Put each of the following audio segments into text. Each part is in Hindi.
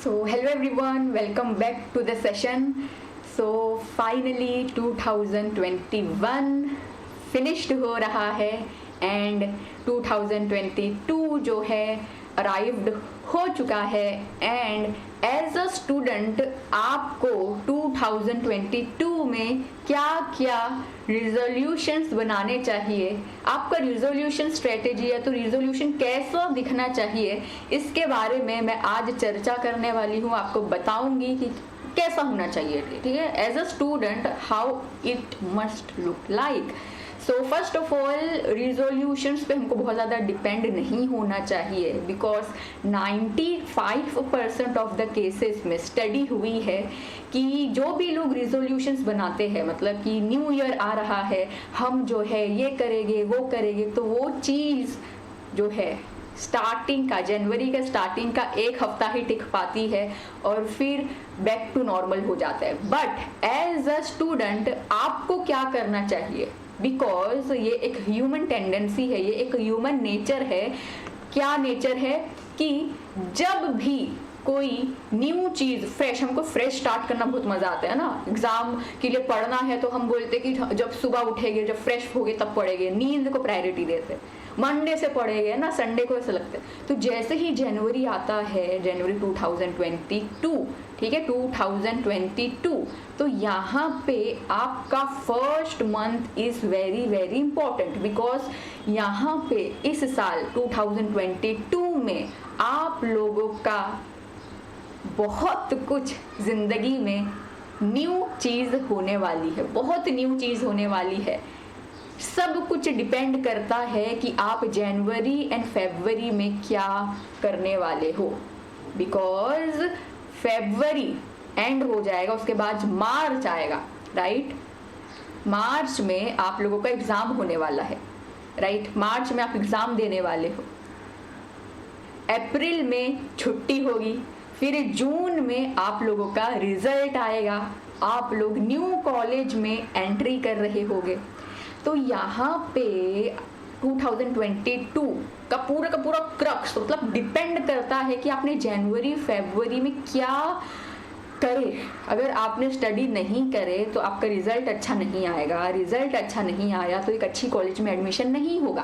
So hello everyone, welcome back to the session. So finally 2021 finished हो रहा है and 2022 जो है अराइव्ड हो चुका है and एज अ स्टूडेंट आपको 2022 में क्या क्या रिजोल्यूशंस बनाने चाहिए, आपका रिजोल्यूशन स्ट्रेटेजी है तो रिजोल्यूशन कैसा दिखना चाहिए, इसके बारे में मैं आज चर्चा करने वाली हूँ। आपको बताऊंगी कि कैसा होना चाहिए, ठीक है, as a student how it must look like. So first of all resolutions पे हमको बहुत ज़्यादा डिपेंड नहीं होना चाहिए बिकॉज 95% ऑफ द केसेस में स्टडी हुई है कि जो भी लोग रिजोल्यूशंस बनाते हैं, मतलब कि न्यू ईयर आ रहा है, हम जो है ये करेंगे वो करेंगे, तो वो चीज़ जो है स्टार्टिंग का, जनवरी का स्टार्टिंग का एक हफ्ता ही टिक पाती है और फिर बैक टू नॉर्मल हो जाता है। बट एज अ स्टूडेंट आपको क्या करना चाहिए, बिकॉज ये एक ह्यूमन टेंडेंसी है, ये एक ह्यूमन नेचर है। क्या नेचर है कि जब भी कोई न्यू चीज़ फ्रेश, हमको फ्रेश स्टार्ट करना बहुत मज़ा आता है ना। एग्जाम के लिए पढ़ना है तो हम बोलते कि जब सुबह उठेंगे, जब फ्रेश होगे तब पढ़ेंगे, नींद को प्रायोरिटी देते, मंडे से पढ़ेंगे ना, संडे को ऐसा लगता है। तो जैसे ही जनवरी आता है, जनवरी 2022, ठीक है, 2022, तो यहाँ पे आपका first month is very very important because यहाँ पे इस साल 2022 में आप लोगों का बहुत कुछ ज़िंदगी में न्यू चीज़ होने वाली है, बहुत न्यू चीज़ होने वाली है। सब कुछ डिपेंड करता है कि आप जनवरी एंड फरवरी में क्या करने वाले हो, बिकॉज फरवरी एंड हो जाएगा, उसके बाद मार्च आएगा, राइट। मार्च में आप लोगों का एग्ज़ाम होने वाला है, राइट। मार्च में आप एग्ज़ाम देने वाले हो, अप्रैल में छुट्टी होगी, फिर जून में आप लोगों का रिजल्ट आएगा, आप लोग न्यू कॉलेज में एंट्री कर रहे होगे। तो यहाँ पे 2022 का पूरा क्रक्स मतलब डिपेंड करता है कि आपने जनवरी फरवरी में क्या करे। अगर आपने स्टडी नहीं करे तो आपका रिजल्ट अच्छा नहीं आएगा, रिजल्ट अच्छा नहीं आया तो एक अच्छी कॉलेज में एडमिशन नहीं होगा,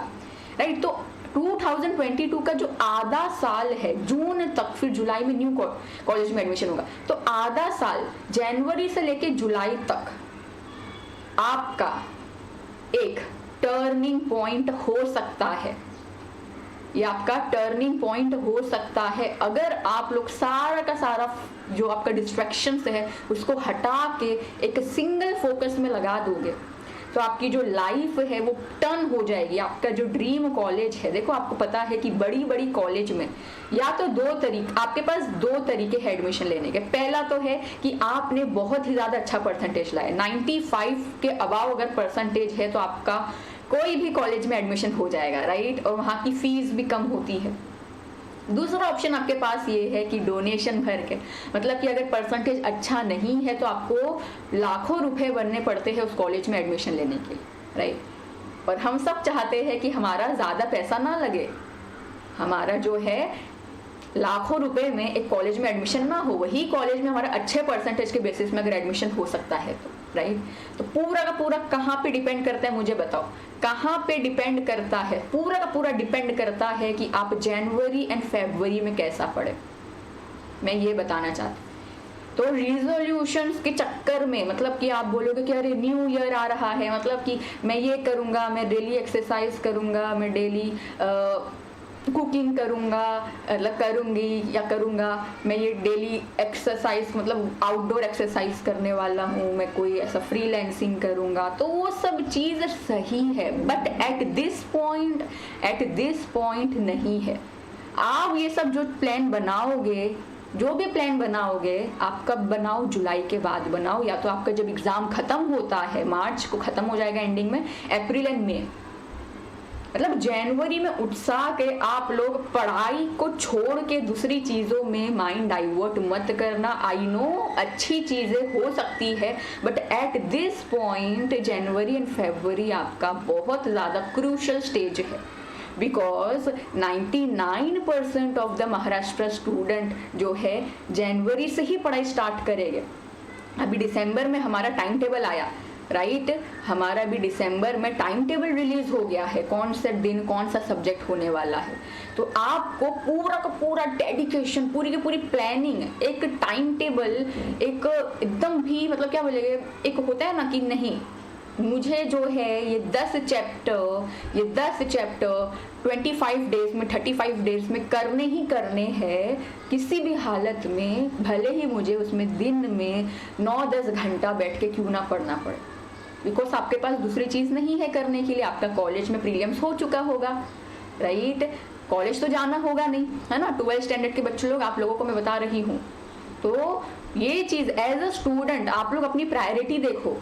राइट। तो 2022 का जो आधा साल है, जून तक, फिर जुलाई में न्यू कॉलेज में एडमिशन होगा, तो आधा साल जनवरी से लेके जुलाई तक आपका एक टर्निंग पॉइंट हो सकता है। ये आपका टर्निंग पॉइंट हो सकता है अगर आप लोग सारा का सारा जो आपका डिस्ट्रैक्शंस है उसको हटा के एक सिंगल फोकस में लगा दोगे, तो आपकी जो लाइफ है वो टर्न हो जाएगी। आपका जो ड्रीम कॉलेज है, देखो आपको पता है कि बड़ी बड़ी कॉलेज में या तो आपके पास दो तरीके हैं एडमिशन लेने के। पहला तो है कि आपने बहुत ही ज़्यादा अच्छा परसेंटेज लाया, 95 के अबाव अगर परसेंटेज है तो आपका कोई भी कॉलेज में एडमिशन हो जाएगा, राइट, और वहाँ की फीस भी कम होती है। दूसरा ऑप्शन आपके पास ये है कि डोनेशन भर के, मतलब कि अगर परसेंटेज अच्छा नहीं है तो आपको लाखों रुपए भरने पड़ते हैं उस कॉलेज में एडमिशन लेने के लिए, राइट। और हम सब चाहते हैं कि हमारा ज़्यादा पैसा ना लगे, हमारा जो है लाखों रुपए में एक कॉलेज में एडमिशन ना हो, वही कॉलेज में हमारा अच्छे परसेंटेज के बेसिस में अगर एडमिशन हो सकता है तो, राइट। तो पूरा का पूरा कहाँ पे डिपेंड करता है, मुझे बताओ कहाँ पे डिपेंड करता है। पूरा का पूरा डिपेंड करता है कि आप जनवरी एंड फरवरी में कैसा पढ़े, मैं ये बताना चाहती हूँ। तो रिजोल्यूशंस के चक्कर में, मतलब कि आप बोलोगे कि अरे न्यू ईयर आ रहा है, मतलब कि मैं ये करूँगा, मैं डेली एक्सरसाइज करूँगा, मैं डेली कुकिंग करूँगा, मैं ये डेली एक्सरसाइज मतलब आउटडोर एक्सरसाइज करने वाला हूँ, मैं कोई ऐसा फ्रीलांसिंग करूँगा, तो वो सब चीज़ सही है, बट एट दिस पॉइंट नहीं है। आप ये सब जो प्लान बनाओगे, जो भी प्लान बनाओगे, आप कब बनाओ, जुलाई के बाद बनाओ, या तो आपका जब एग्ज़ाम ख़त्म होता है, मार्च को ख़त्म हो जाएगा एंडिंग में, अप्रैल एंड मई, मतलब जनवरी में उत्साह के आप लोग पढ़ाई को छोड़ के दूसरी चीज़ों में माइंड डाइवर्ट मत करना। आई नो अच्छी चीज़ें हो सकती है, बट एट दिस पॉइंट जनवरी एंड फरवरी आपका बहुत ज़्यादा क्रूशल स्टेज है, because 99% of the Maharashtra student जो है जनवरी से ही पढ़ाई स्टार्ट करेंगे। अभी दिसंबर में हमारा टाइम टेबल आया, राइट हमारा भी दिसंबर में टाइम टेबल रिलीज हो गया है, कौन सा दिन कौन सा सब्जेक्ट होने वाला है। तो आपको पूरा का पूरा डेडिकेशन, पूरी की पूरी प्लानिंग, एक टाइम टेबल, एक एकदम भी मतलब क्या बोलेंगे, एक होता है ना कि नहीं मुझे जो है ये 10 चैप्टर 25 डेज में 35 डेज में करने ही करने हैं, किसी भी हालत में, भले ही मुझे उसमें दिन में 9-10 घंटा बैठ के क्यों ना पढ़ना पड़े, बिकॉज आपके पास दूसरी चीज़ नहीं है करने के लिए। आपका कॉलेज में प्रीलिम्स हो चुका होगा, राइट कॉलेज तो जाना होगा नहीं, है ना। 12th स्टैंडर्ड के बच्चे लोग, आप लोगों को मैं बता रही हूँ। तो ये चीज़ एज अ स्टूडेंट आप लोग अपनी प्रायोरिटी देखो,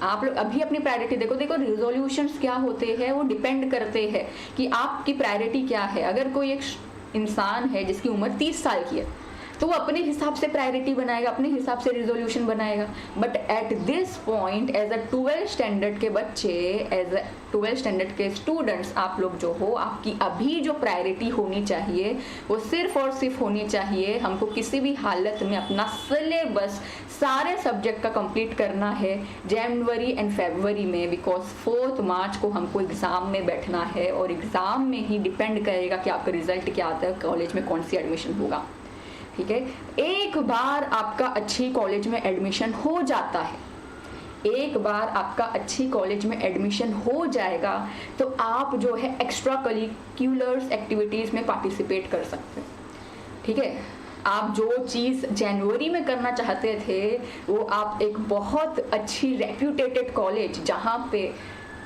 आप लोग अभी अपनी प्रायोरिटी देखो। रिजोल्यूशंस क्या होते हैं वो डिपेंड करते हैं कि आपकी प्रायोरिटी क्या है। अगर कोई एक इंसान है जिसकी उम्र 30 साल की है तो वो अपने हिसाब से प्रायोरिटी बनाएगा, अपने हिसाब से रिजोल्यूशन बनाएगा। But at this point as a 12th standard के बच्चे, एज अ 12th स्टैंडर्ड के स्टूडेंट्स, आप लोग जो हो, आपकी अभी जो प्रायोरिटी होनी चाहिए वो सिर्फ और सिर्फ होनी चाहिए, हमको किसी भी हालत में अपना सिलेबस सारे सब्जेक्ट का कंप्लीट करना है जनवरी एंड फरवरी में, बिकॉज 4 मार्च को हमको एग्ज़ाम में बैठना है और एग्ज़ाम में ही डिपेंड करेगा कि आपका रिजल्ट क्या आता है, कॉलेज में कौन सी एडमिशन होगा। ठीक है, एक बार आपका अच्छी कॉलेज में एडमिशन हो जाता है, एक बार आपका अच्छी कॉलेज में एडमिशन हो जाएगा तो आप जो है एक्स्ट्रा करिकुलर्स एक्टिविटीज़ में पार्टिसिपेट कर सकते हैं। ठीक है, आप जो चीज़ जनवरी में करना चाहते थे वो आप एक बहुत अच्छी रेप्यूटेटेड कॉलेज, जहाँ पे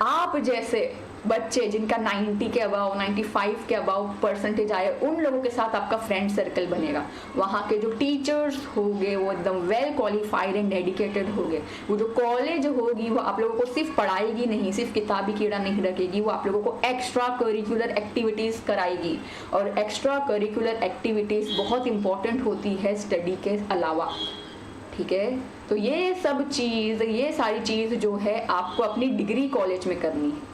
आप जैसे बच्चे जिनका 90 के अबाव, 95 के अबाव परसेंटेज आए, उन लोगों के साथ आपका फ्रेंड सर्कल बनेगा। वहाँ के जो टीचर्स होंगे वो एकदम वेल क्वालिफाइड एंड डेडिकेटेड होंगे। वो जो कॉलेज होगी वो आप लोगों को सिर्फ पढ़ाएगी नहीं, सिर्फ किताबी कीड़ा नहीं रखेगी, वो आप लोगों को एक्स्ट्रा करिकुलर एक्टिविटीज़ कराएगी। और एक्स्ट्रा करिकुलर एक्टिविटीज़ बहुत इंपॉर्टेंट होती है स्टडी के अलावा। ठीक है, तो ये सब चीज़, ये सारी चीज़ जो है आपको अपनी डिग्री कॉलेज में करनी है।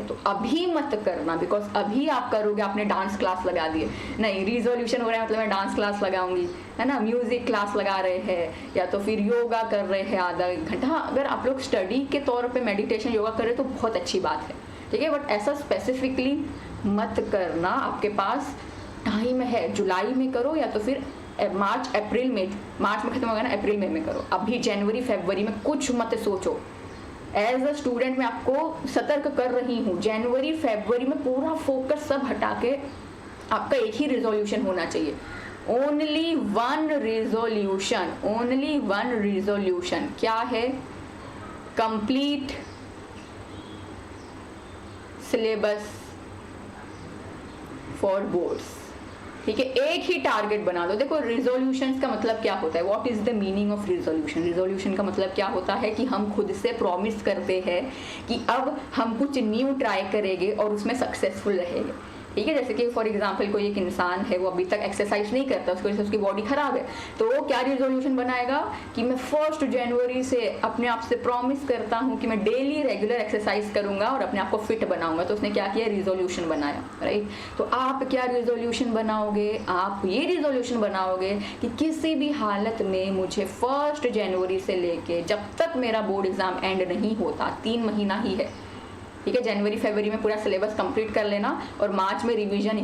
तो अभी मत करना, बिकॉज अभी आप करोगे, आपने डांस क्लास लगा दिए, नहीं रिजोल्यूशन हो रहा है मतलब मैं डांस क्लास लगाऊंगी, है ना, म्यूजिक क्लास लगा रहे हैं या तो फिर योगा कर रहे हैं आधा घंटा। अगर आप लोग स्टडी के तौर पे मेडिटेशन योगा कर रहे तो बहुत अच्छी बात है, ठीक है, बट ऐसा स्पेसिफिकली मत करना। आपके पास टाइम है, जुलाई में करो या तो फिर मार्च अप्रैल में, मार्च में खत्म होगा ना, अप्रैल में करो। अभी जनवरी फरवरी में कुछ मत सोचो। एज अ स्टूडेंट मैं आपको सतर्क कर रही हूँ, जनवरी फरवरी में पूरा फोकस सब हटा के आपका एक ही रिजोल्यूशन होना चाहिए, only one resolution, only one resolution. क्या है? Complete syllabus for boards. ठीक है, एक ही टारगेट बना दो। देखो रिजोल्यूशंस का मतलब क्या होता है, what is the meaning of resolution. Resolution का मतलब क्या होता है कि हम खुद से प्रॉमिस करते हैं कि अब हम कुछ न्यू ट्राई करेंगे और उसमें सक्सेसफुल रहेंगे। ठीक है, जैसे कि फॉर एग्जांपल कोई एक इंसान है, वो अभी तक एक्सरसाइज नहीं करता, उसकी वजह से उसकी बॉडी खराब है, तो वो क्या रिजोल्यूशन बनाएगा कि मैं 1 जनवरी से अपने आप से प्रॉमिस करता हूँ कि मैं डेली रेगुलर एक्सरसाइज करूंगा और अपने आप को फिट बनाऊंगा। तो उसने क्या किया, रिजोल्यूशन बनाया, राइट। तो आप क्या रिजोल्यूशन बनाओगे, आप ये रिजोल्यूशन बनाओगे कि किसी भी हालत में मुझे 1 जनवरी से लेके जब तक मेरा बोर्ड एग्जाम एंड नहीं होता, 3 महीना ही है, ठीक है, जनवरी फरवरी में पूरा सिलेबस कंप्लीट कर लेना और मार्च में रिवीजन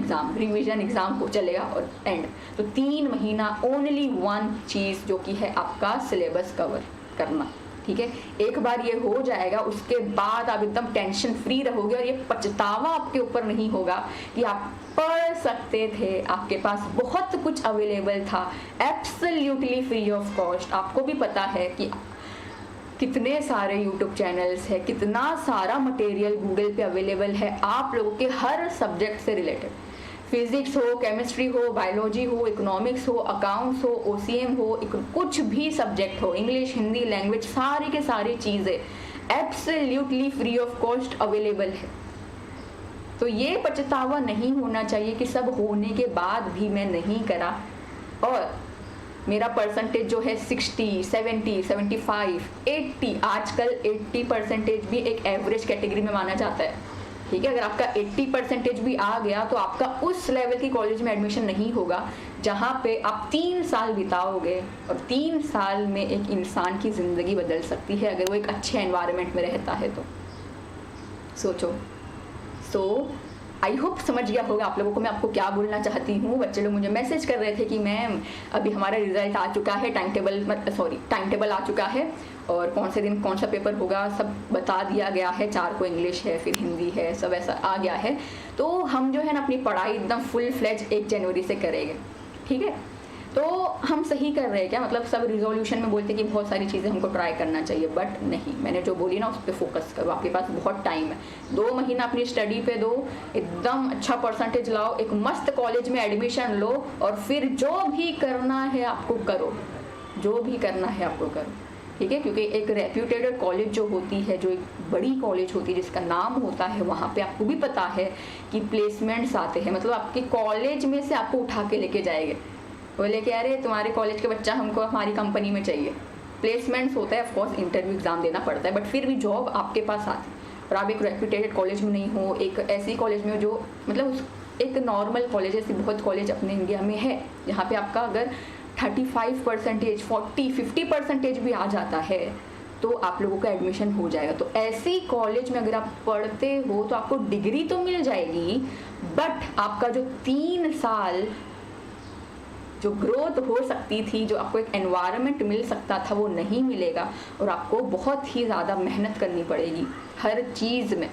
एग्जाम हो चलेगा और एंड। तो 3 महीना ओनली वन चीज़ जो कि है आपका सिलेबस कवर करना। ठीक है, एक बार ये हो जाएगा उसके बाद आप एकदम टेंशन फ्री रहोगे और ये पछतावा आपके ऊपर नहीं होगा कि आप पढ़ सकते थे, आपके पास बहुत कुछ अवेलेबल था एब्सोल्युटली फ्री ऑफ कॉस्ट। आपको भी पता है कि कितने सारे यूट्यूब चैनल्स है, कितना सारा मटेरियल गूगल पे अवेलेबल है आप लोगों के हर सब्जेक्ट से रिलेटेड, फिजिक्स हो, केमिस्ट्री हो, बायोलॉजी हो, इकोनॉमिक्स हो, अकाउंट्स हो, ओसीएम हो, कुछ भी सब्जेक्ट हो, इंग्लिश, हिंदी, लैंग्वेज, सारी के सारी चीज़ें absolutely free of cost available है। तो ये पछतावा नहीं होना चाहिए कि सब होने के बाद भी मैं नहीं करा और मेरा परसेंटेज जो है 60, 70, 75, 80, आजकल 80% भी एक एवरेज कैटेगरी में माना जाता है। ठीक है। अगर आपका 80% भी आ गया तो आपका उस लेवल की कॉलेज में एडमिशन नहीं होगा जहाँ पे आप 3 साल बिताओगे, और 3 साल में एक इंसान की ज़िंदगी बदल सकती है अगर वो एक अच्छे एनवायरनमेंट में रहता है तो। सोचो। आई होप समझ गया होगा आप लोगों को मैं आपको क्या बोलना चाहती हूँ। बच्चे लोग मुझे मैसेज कर रहे थे कि मैम अभी हमारा रिजल्ट आ चुका है, टाइम टेबल आ चुका है और कौन से दिन कौन सा पेपर होगा सब बता दिया गया है, 4 को इंग्लिश है, फिर हिंदी है, सब ऐसा आ गया है। तो हम जो है ना अपनी पढ़ाई एकदम फुल फ्लेज 1 जनवरी से करेंगे, ठीक है। तो हम सही कर रहे हैं क्या? मतलब सब रिजोल्यूशन में बोलते हैं कि बहुत सारी चीज़ें हमको ट्राई करना चाहिए, बट नहीं, मैंने जो बोली ना उस पर फोकस करो। आपके पास बहुत टाइम है, 2 महीना अपनी स्टडी पे दो, एकदम अच्छा परसेंटेज लाओ, एक मस्त कॉलेज में एडमिशन लो और फिर जो भी करना है आपको करो, जो भी करना है आपको करो, ठीक है। क्योंकि एक रेप्यूटेड कॉलेज जो होती है, जो एक बड़ी कॉलेज होती है जिसका नाम होता है, वहाँ पे आपको भी पता है कि प्लेसमेंट्स आते हैं, मतलब आपके कॉलेज में से आपको उठा के लेके जाएंगे, बोले कि अरे तुम्हारे कॉलेज के बच्चा हमको हमारी कंपनी में चाहिए। प्लेसमेंट्स होता है, ऑफकोर्स इंटरव्यू एग्जाम देना पड़ता है, बट फिर भी जॉब आपके पास आती है। और आप एक रेप्यूटेड कॉलेज में नहीं हो, एक ऐसी कॉलेज में जो मतलब एक नॉर्मल कॉलेज, ऐसी बहुत कॉलेज अपने इंडिया में है जहाँ पे आपका अगर 35%, 40-50% भी आ जाता है तो आप लोगों का एडमिशन हो जाएगा। तो ऐसी कॉलेज में अगर आप पढ़ते हो तो आपको डिग्री तो मिल जाएगी, बट आपका जो 3 साल जो ग्रोथ हो सकती थी, जो आपको एक एनवायरनमेंट मिल सकता था, वो नहीं मिलेगा और आपको बहुत ही ज़्यादा मेहनत करनी पड़ेगी हर चीज़ में,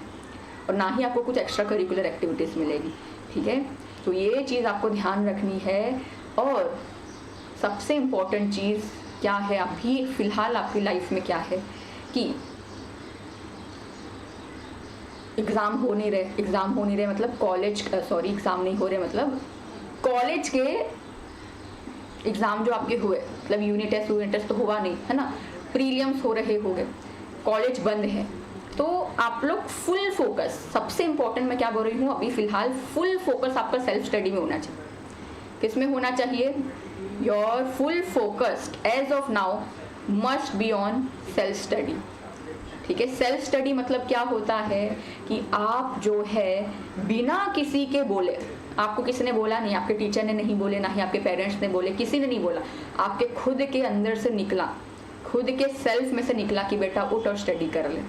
और ना ही आपको कुछ एक्स्ट्रा करिकुलर एक्टिविटीज़ मिलेगी, ठीक है। तो ये चीज़ आपको ध्यान रखनी है। और सबसे इम्पोर्टेंट चीज़ क्या है अभी फ़िलहाल आपकी लाइफ में क्या है कि एग्ज़ाम हो नहीं रहे मतलब एग्ज़ाम नहीं हो रहे, मतलब कॉलेज के एग्ज़ाम जो आपके हुए, मतलब यूनिट टेस्ट तो हुआ नहीं है ना, प्रीलिम्स हो रहे होंगे, कॉलेज बंद है, तो आप लोग फुल फोकस, सबसे इम्पोर्टेंट मैं क्या बोल रही हूँ अभी फ़िलहाल, फुल फोकस आपका सेल्फ स्टडी में होना चाहिए। किस में होना चाहिए? Your full focused as of now must be on self study, ठीक है। सेल्फ स्टडी मतलब क्या होता है कि आप जो है बिना किसी के बोले, आपको किसी ने बोला नहीं, आपके टीचर ने नहीं बोले, ना ही आपके पेरेंट्स ने बोले, किसी ने नहीं बोला, आपके खुद के अंदर से निकला, खुद के सेल्फ में से निकला कि बेटा उठ और स्टडी कर ले।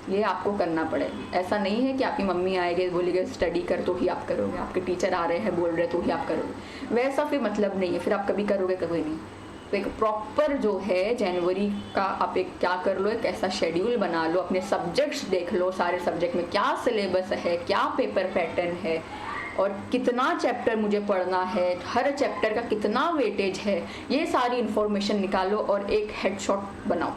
ये आपको करना पड़ेगा। ऐसा नहीं है कि आपकी मम्मी आएगी बोलेगी स्टडी कर तो ही आप करोगे, आपके टीचर आ रहे हैं बोल रहे तो ही आप करोगे, वैसा फिर मतलब नहीं है, फिर आप कभी करोगे कभी नहीं। तो एक प्रॉपर जो है जनवरी का आप एक क्या कर लो, एक ऐसा शेड्यूल बना लो, अपने सब्जेक्ट्स देख लो, सारे सब्जेक्ट में क्या सिलेबस है, क्या पेपर पैटर्न है और कितना चैप्टर मुझे पढ़ना है, हर चैप्टर का कितना वेटेज है, ये सारी इन्फॉर्मेशन निकालो और एक हेडशॉट बनाओ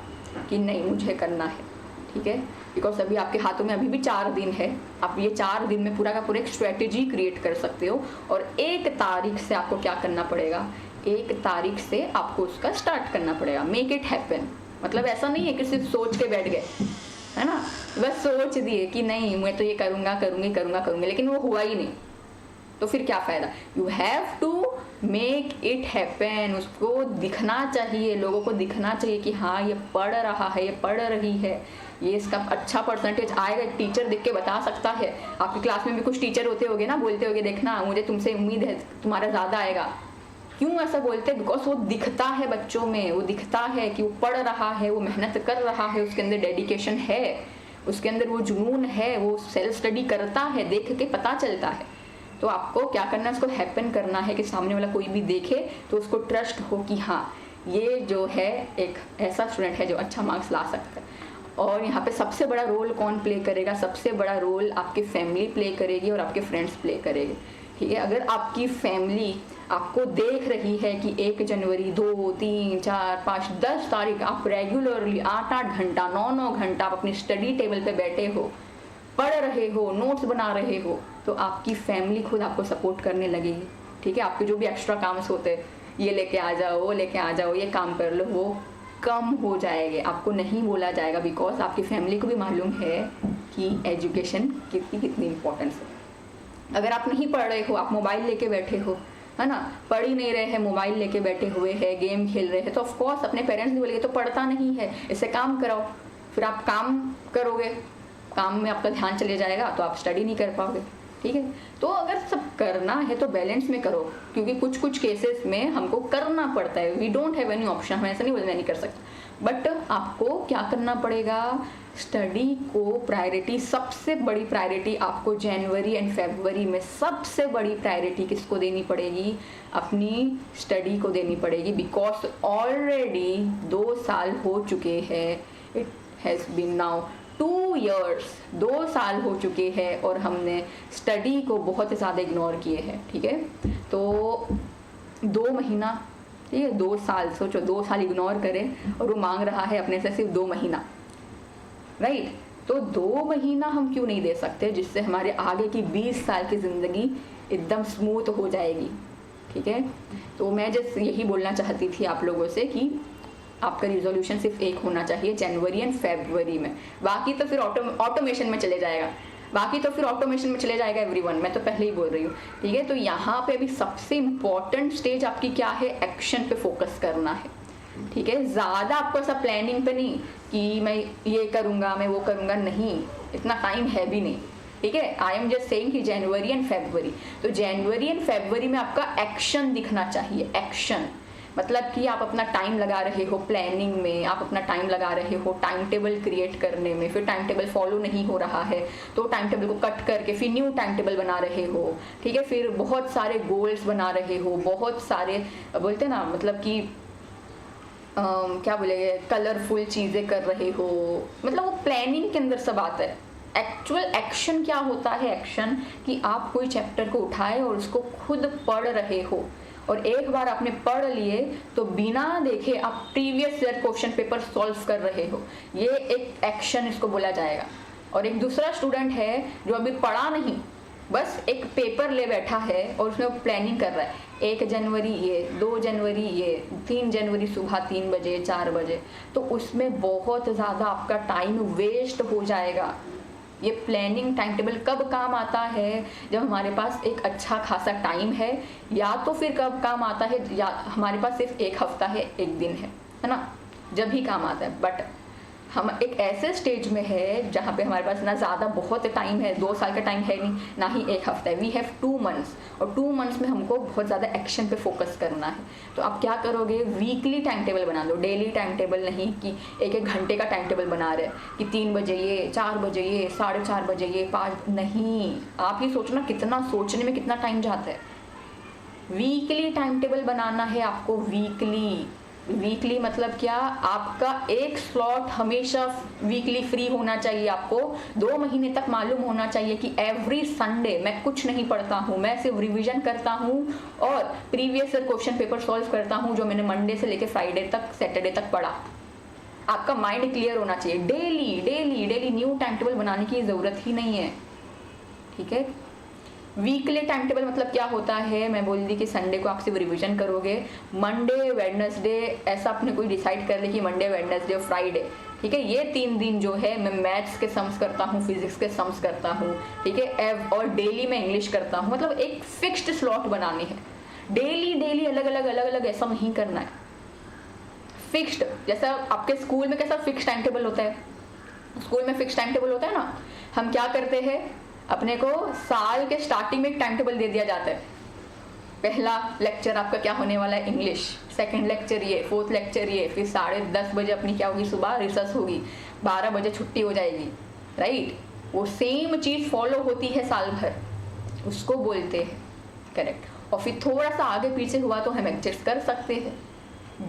कि नहीं मुझे करना है, ठीक है। बिकॉज अभी आपके हाथों में अभी भी 4 दिन है, आप ये 4 दिन में पूरा का पूरा एक स्ट्रेटेजी क्रिएट कर सकते हो। और 1 तारीख से आपको क्या करना पड़ेगा, 1 तारीख से आपको उसका स्टार्ट करना पड़ेगा। मेक इट हैपन, मतलब ऐसा नहीं है कि सिर्फ सोच के बैठ गए, है ना, बस सोच दिए कि नहीं मैं तो ये करूँगी, लेकिन वो हुआ ही नहीं, तो फिर क्या फ़ायदा। You have to make it happen, उसको दिखना चाहिए, लोगों को दिखना चाहिए कि हाँ ये पढ़ रहा है, ये पढ़ रही है, ये इसका अच्छा परसेंटेज आएगा। एक टीचर देख के बता सकता है, आपकी क्लास में भी कुछ टीचर होते होंगे ना, बोलते होंगे देखना मुझे तुमसे उम्मीद है तुम्हारा ज़्यादा आएगा। क्यों ऐसा बोलते हैं? बिकॉज वो दिखता है बच्चों में, वो दिखता है कि वो पढ़ रहा है, वो मेहनत कर रहा है, उसके अंदर डेडिकेशन है, उसके अंदर वो जुनून है, वो सेल्फ स्टडी करता है, देख के पता चलता है। तो आपको क्या करना है, उसको हैपन करना है कि सामने वाला कोई भी देखे तो उसको ट्रस्ट हो कि हाँ ये जो है एक ऐसा स्टूडेंट है जो अच्छा मार्क्स ला सकता है। और यहाँ पे सबसे बड़ा रोल कौन प्ले करेगा? सबसे बड़ा रोल आपकी फैमिली प्ले करेगी और आपके फ्रेंड्स प्ले करेंगे, ठीक है। अगर आपकी फैमिली आपको देख रही है कि 1 जनवरी 2, 3, 4, 5, 10 तारीख आप रेगुलरली 8-8 घंटा 9-9 घंटा आप अपनी स्टडी टेबल पे बैठे हो, पढ़ रहे हो, नोट्स बना रहे हो, तो आपकी फैमिली खुद आपको सपोर्ट करने लगेगी, ठीक है। आपके जो भी एक्स्ट्रा काम होते हैं, ये लेके आ जाओ, वो लेके आ जाओ, ये काम कर लो, वो कम हो जाएंगे, आपको नहीं बोला जाएगा। बिकॉज आपकी फैमिली को भी मालूम है कि एजुकेशन कितनी इंपॉर्टेंस है। अगर आप नहीं पढ़ रहे हो, आप मोबाइल लेके बैठे हो, है ना, पढ़ ही नहीं रहे हैं, मोबाइल लेके बैठे हुए हैं, गेम खेल रहे हैं, तो ऑफकोर्स अपने पेरेंट्स भी बोलेंगे तो पढ़ता नहीं है, इससे काम कराओ। फिर आप काम करोगे, काम में आपका ध्यान चले जाएगा तो आप स्टडी नहीं कर पाओगे, ठीक है। तो अगर सब करना है तो बैलेंस में करो, क्योंकि कुछ कुछ केसेस में हमको करना पड़ता है, we don't have any option, हम ऐसा नहीं बोलते नहीं कर सकते, बट आपको क्या करना पड़ेगा, स्टडी को प्रायोरिटी, सबसे बड़ी प्रायोरिटी आपको जनवरी एंड फरवरी में सबसे बड़ी प्रायोरिटी किसको देनी पड़ेगी, अपनी स्टडी को देनी पड़ेगी, बिकॉज ऑलरेडी 2 साल हो चुके हैं, it has been now 2 years, 2 साल हो चुके हैं और हमने स्टडी को बहुत ज़्यादा इग्नोर किए हैं, ठीक है। तो 2 महीना, ठीक है, 2 साल, सोचो 2 साल इग्नोर करें और वो मांग रहा है अपने से सिर्फ 2 महीना, राइट। तो 2 महीना हम क्यों नहीं दे सकते, जिससे हमारे आगे की 20 साल की ज़िंदगी एकदम स्मूथ हो जाएगी, ठीक है। तो मैं जस्ट यही बोलना चाहती थी आप लोगों से कि आपका रिजोल्यूशन सिर्फ एक होना चाहिए जनवरी एंड फरवरी में, बाकी तो फिर ऑटोमेशन में चले जाएगा, एवरीवन, मैं तो पहले ही बोल रही हूँ, ठीक है। तो यहाँ पे अभी सबसे इम्पॉर्टेंट स्टेज आपकी क्या है, एक्शन पे फोकस करना है, ठीक है। ज़्यादा आपको ऐसा प्लानिंग पे नहीं कि मैं ये करूँगा, मैं वो करूँगा, नहीं, इतना टाइम है भी नहीं, ठीक है। आई एम जस्ट सेइंग कि जनवरी एंड फरवरी, तो जनवरी एंड फरवरी में आपका एक्शन दिखना चाहिए, एक्शन मतलब कि आप अपना टाइम लगा रहे हो प्लानिंग में, आप अपना टाइम लगा रहे हो टाइम टेबल क्रिएट करने में, फिर टाइम टेबल फॉलो नहीं हो रहा है तो टाइम टेबल को कट करके फिर न्यू टाइम टेबल बना रहे हो, ठीक है। फिर बहुत सारे गोल्स बना रहे हो, बहुत सारे बोलते हैं ना, मतलब कि क्या बोलेंगे, कलरफुल चीज़ें कर रहे हो, मतलब वो प्लानिंग के अंदर सब आता है। एक्चुअल एक्शन क्या होता है, एक्शन कि आप कोई चैप्टर को उठाए और उसको खुद पढ़ रहे हो, और एक बार आपने पढ़ लिए तो बिना देखे आप previous year question paper solve कर रहे हो, ये एक एक्शन इसको बोला जाएगा। और एक दूसरा स्टूडेंट है जो अभी पढ़ा नहीं, बस एक पेपर ले बैठा है और उसमें वो प्लानिंग कर रहा है, 1 जनवरी ये, 2 जनवरी ये, 3 जनवरी सुबह 3 बजे 4 बजे, तो उसमें बहुत ज़्यादा आपका टाइम वेस्ट हो जाएगा। ये प्लानिंग टाइम टेबल कब काम आता है, जब हमारे पास एक अच्छा खासा टाइम है, या तो फिर कब काम आता है, या हमारे पास सिर्फ 1 हफ्ता है, 1 दिन है ना, जब भी काम आता है। बट हम एक ऐसे स्टेज में है जहाँ पे हमारे पास ना ज़्यादा बहुत टाइम है, 2 साल का टाइम है नहीं, ना ही 1 हफ्ता है, वी हैव 2 months, और 2 months में हमको बहुत ज़्यादा एक्शन पे फोकस करना है। तो आप क्या करोगे, वीकली टाइम टेबल बना लो, डेली टाइम टेबल नहीं कि 1-1 घंटे का टाइम टेबल बना रहे कि 3 बजे ये, 4 बजे ये, 4:30 बजे ये, 5 नहीं। आप ये सोचना कितना सोचने में कितना टाइम जाता है। वीकली टाइम टेबल बनाना है आपको, वीकली मतलब क्या, आपका एक स्लॉट हमेशा वीकली फ्री होना चाहिए। आपको 2 महीने तक मालूम होना चाहिए कि एवरी संडे मैं कुछ नहीं पढ़ता हूँ, मैं सिर्फ रिवीजन करता हूँ और previous year question paper solve करता हूँ जो मैंने मंडे से लेकर फ्राइडे तक, सैटरडे तक पढ़ा। आपका माइंड क्लियर होना चाहिए। डेली न्यू टाइम टेबल बनाने की ज़रूरत ही नहीं है, ठीक है। वीकली टाइम टेबल मतलब क्या होता है, मैं बोल दी कि संडे को आप सिर्फ रिवीजन करोगे, मंडे वेडनेसडे ऐसा आपने कोई डिसाइड कर ले कि मंडे वेडनेसडे और फ्राइडे, ठीक है, ये 3 दिन जो है मैं मैथ्स के सम्स करता हूँ, फिजिक्स के सम्स करता हूँ, ठीक है, और डेली मैं इंग्लिश करता हूँ। मतलब एक फिक्स्ड स्लॉट बनानी है, डेली अलग अलग ऐसा नहीं करना है, फिक्स्ड। जैसा आपके स्कूल में कैसा फिक्स टाइम टेबल होता है, स्कूल में फिक्स टाइम टेबल होता है ना, हम क्या करते हैं, अपने को साल के स्टार्टिंग में एक टाइम टेबल दे दिया जाता है। पहला लेक्चर आपका क्या होने वाला है, इंग्लिश, सेकंड लेक्चर ये, फोर्थ लेक्चर ये, फिर 10:30 बजे अपनी क्या होगी, सुबह रिसर्च होगी, 12 बजे छुट्टी हो जाएगी, राइट। वो सेम चीज़ फॉलो होती है साल भर, उसको बोलते हैं करेक्ट। और फिर थोड़ा सा आगे पीछे हुआ तो हम एडजस्ट कर सकते हैं।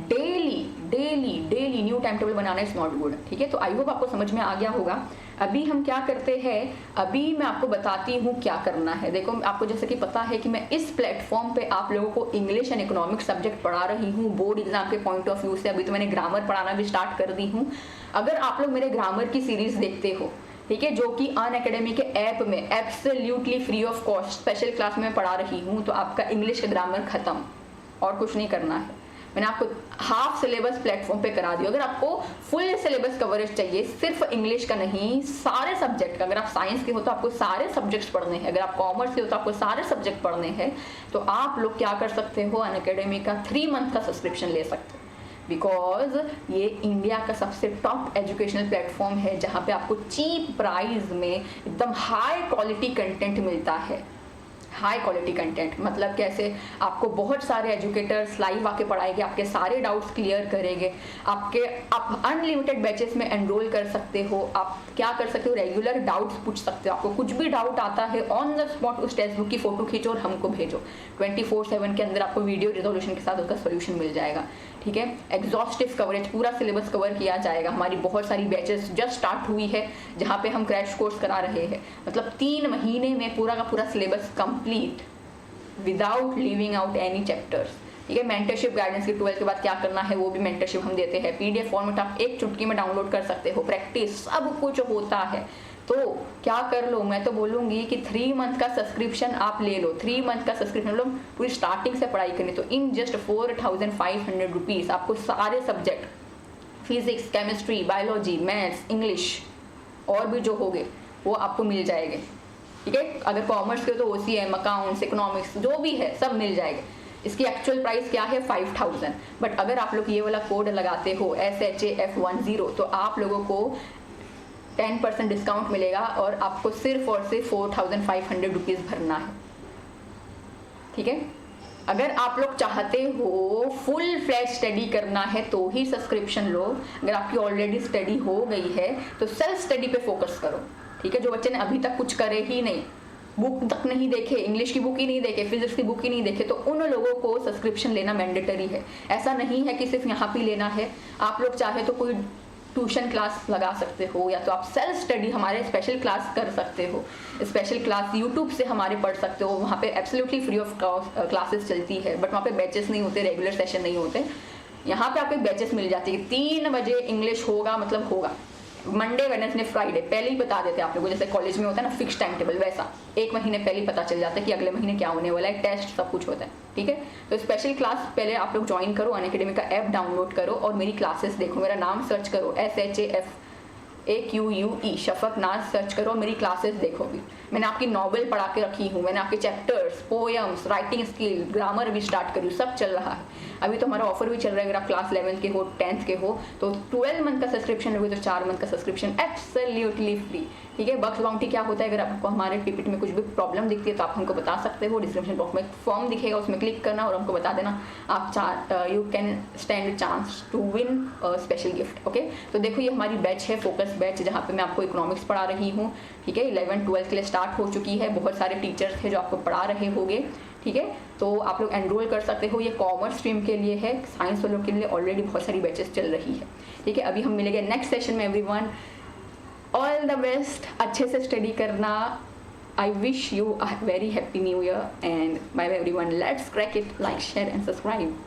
Daily new time table banana is not good, ठीक है। तो आई होप आपको समझ में आ गया होगा। अभी हम क्या करते हैं, अभी मैं आपको बताती हूँ क्या करना है। देखो, आपको जैसे कि पता है कि मैं इस प्लेटफॉर्म पे आप लोगों को इंग्लिश एंड इकोनॉमिक्स सब्जेक्ट पढ़ा रही हूँ बोर्ड एग्जाम के पॉइंट ऑफ व्यू से। अभी तो मैंने ग्रामर पढ़ाना भी स्टार्ट कर दी हूँ। अगर आप लोग मेरे ग्रामर की सीरीज देखते हो, ठीक है, जो कि अनअकैडमी के ऐप में absolutely free of cost special class में पढ़ा रही हूँ, तो आपका इंग्लिश का ग्रामर खत्म, और कुछ नहीं करना है। मैंने आपको हाफ सिलेबस प्लेटफॉर्म पे करा दिया। अगर आपको फुल सिलेबस कवरेज चाहिए, सिर्फ इंग्लिश का नहीं, सारे सब्जेक्ट का, अगर आप साइंस के हो तो आपको सारे सब्जेक्ट्स पढ़ने हैं, अगर आप कॉमर्स के हो तो आपको सारे सब्जेक्ट पढ़ने हैं, तो आप लोग क्या कर सकते हो, अनअकैडमी का 3 मंथ का सब्सक्रिप्शन ले सकते हो। बिकॉज ये इंडिया का सबसे टॉप एजुकेशनल प्लेटफॉर्म है जहाँ पे आपको चीप प्राइस में एकदम हाई क्वालिटी कंटेंट मिलता है। हाई क्वालिटी कंटेंट मतलब कैसे, आपको बहुत सारे एजुकेटर्स लाइव आके पढ़ाएंगे, आपके सारे डाउट्स क्लियर करेंगे, आप अनलिमिटेड बैचेस में एनरोल कर सकते हो, आप क्या कर सकते हो, रेगुलर डाउट्स पूछ सकते हो, आपको कुछ भी डाउट आता है ऑन द स्पॉट उस टेक्स्ट बुक की फोटो खींचो और हमको भेजो, 24/7 के अंदर आपको वीडियो रिजोल्यूशन के साथ उसका सोल्यूशन मिल जाएगा। ठीक है, एग्जॉस्टिव कवरेज, पूरा सिलेबस कवर किया जाएगा। हमारी बहुत सारी बैचेस जस्ट स्टार्ट हुई है जहाँ पे हम क्रैश कोर्स करा रहे हैं, मतलब 3 महीने में पूरा का पूरा syllabus complete without leaving out any chapters. ठीक है, मेंटरशिप गाइडेंस की 12 के बाद क्या करना है वो भी मेंटरशिप हम देते हैं, पीडीएफ फॉर्मेट आप एक चुटकी में डाउनलोड कर सकते हो, प्रैक्टिस सब कुछ होता है। तो क्या कर लो, मैं तो बोलूँगी कि 3 मंथ का सब्सक्रिप्शन आप ले लो, 3 मंथ का सब्सक्रिप्शन लो, पूरी स्टार्टिंग से पढ़ाई करनी। तो इन जस्ट 4500 रुपीज़ आपको सारे subject, physics, chemistry, biology, maths, English और भी जो होंगे वो आपको मिल जाएंगे। ठीक है, अगर कॉमर्स के तो OCM, अकाउंट्स, इकोनॉमिक्स जो भी है सब मिल जाएंगे। इसकी एक्चुअल प्राइस क्या है 5000, बट अगर आप लोग ये वाला कोड लगाते हो SHAF10 तो आप लोगों को 10% डिस्काउंट मिलेगा और आपको सिर्फ और सिर्फ 4500 रुपीज़ भरना है। ठीक है, अगर आप लोग चाहते हो फुल फ्लैश स्टडी करना है तो ही सब्सक्रिप्शन लो, अगर आपकी ऑलरेडी स्टडी हो गई है तो सेल्फ स्टडी पे फोकस करो। ठीक है, जो बच्चे ने अभी तक कुछ करे ही नहीं, बुक तक नहीं देखे, इंग्लिश की बुक ही नहीं देखे, फिजिक्स की बुक ही नहीं देखे, तो उन लोगों को सब्सक्रिप्शन लेना मैंडेटरी है। ऐसा नहीं है कि सिर्फ यहाँ पे लेना है, आप लोग चाहे तो कोई ट्यूशन क्लास लगा सकते हो या तो आप सेल्फ स्टडी हमारे स्पेशल क्लास कर सकते हो, स्पेशल क्लास यूट्यूब से हमारे पढ़ सकते हो, वहाँ पे absolutely free of cost classes चलती है, बट वहाँ पे बैचेस नहीं होते, रेगुलर सेशन नहीं होते। यहाँ पे आपको बैचेस मिल जाती है, 3 बजे इंग्लिश होगा मतलब होगा, मंडे, वेडनेसडे, फ्राइडे पहले ही बता देते हैं आप लोगों को, जैसे कॉलेज में होता है ना फिक्स टाइम टेबल, वैसा 1 महीने पहले ही पता चल जाता है कि अगले महीने क्या होने वाला है, टेस्ट सब कुछ होता है। ठीक है, तो स्पेशल क्लास पहले आप लोग ज्वाइन करो, अनअकैडमी का ऐप डाउनलोड करो और मेरी क्लासेस देखो, मेरा नाम सर्च करो SHAFAQUE शफक नाज सर्च करो, मेरी क्लासेस देखोगी। मैंने आपकी नॉवेल पढ़ा के रखी हूँ, मैंने आपके chapters, poems, writing skill, grammar भी स्टार्ट करी, सब चल रहा है। अभी तो हमारा ऑफर भी चल रहा है, अगर आप क्लास 11th के हो, 10th के हो तो 12 मंथ का सब्सक्रिप्शन लोगे तो 4 मंथ का सब्सक्रिप्शन एब्सोल्युटली फ्री। ठीक है, बक्स बाउंटी क्या होता है, अगर आपको हमारे पीपीटी में कुछ भी प्रॉब्लम दिखती है तो आप हमको बता सकते हो, डिस्क्रिप्शन बॉक्स में फॉर्म दिखेगा, उसमें क्लिक करना और हमको बता देना, आप you can stand a chance to win special gift. Okay, तो देखो ये हमारी बैच है, फोकस बैच, जहाँ पे मैं आपको इकोनॉमिक्स पढ़ा रही हूँ। ठीक है, 11th 12th के लिए स्टार्ट हो चुकी है, बहुत सारे टीचर्स थे जो आपको पढ़ा रहे होंगे। ठीक है, तो आप लोग एनरोल कर सकते हो, ये कॉमर्स स्ट्रीम के लिए है, साइंस वालों के लिए ऑलरेडी बहुत सारी बैचेस चल रही है। ठीक है, अभी हम मिलेंगे नेक्स्ट सेशन में। एवरीवन ऑल द बेस्ट, अच्छे से स्टडी करना। I wish you a very happy new year and bye bye everyone, let's crack it, like, share and subscribe.